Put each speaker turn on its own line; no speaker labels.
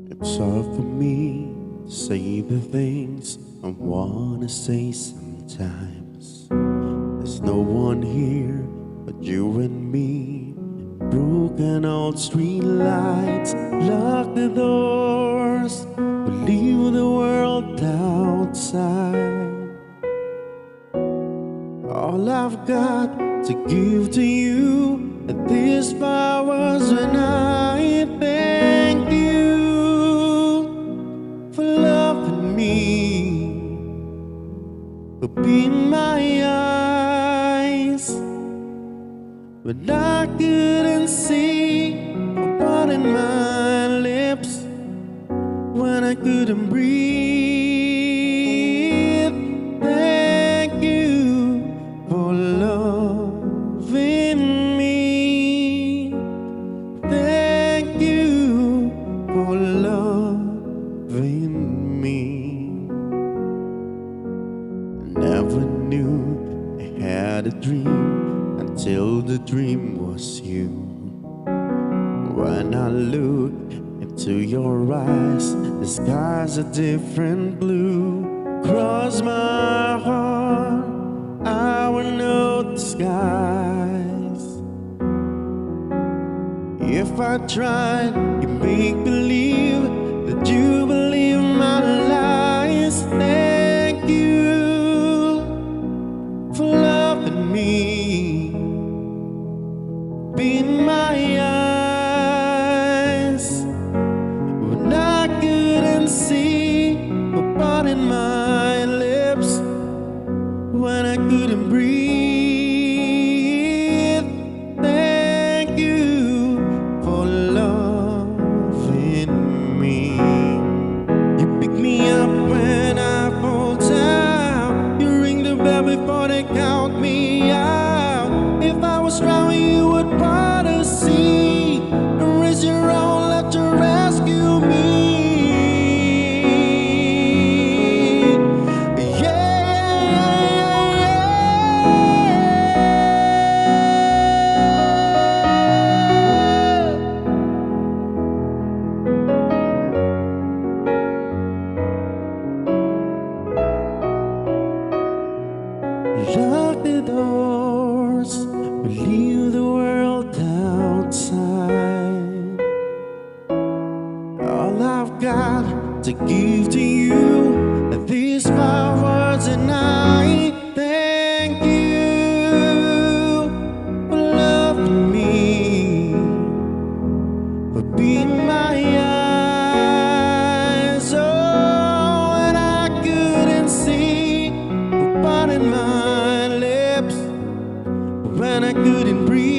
It's hard for me to say the things I wanna say sometimes. There's no one here but you and me. Broken old street lights, lock the doors, we leave the world outside. All I've got to give to you at these hours, and I thank you for loving me, for being my eyes when I couldn't see, for putting my lips when I couldn't breathe. Thank you for loving me. Thank you for loving me. I never knew I had a dream until the dream was you. When I look into your eyes, the sky's a different blue. Cross my heart, I will know the skies. If I tried, you make believe that you believe my lies. Thank you for loving me, being my eyes when I couldn't see, for putting my lips when I couldn't breathe. Thank you for loving me. You pick me up when I fall down, you ring the bell before they count me out. If I was drowning, you would part the sea and raise your own love to rescue me. Lock the doors, we leave the world outside. All I've got to give to you are these 5 words, and I thank you for loving me, for being my eyes. Oh, and I couldn't see, for putting my lips when I couldn't breathe.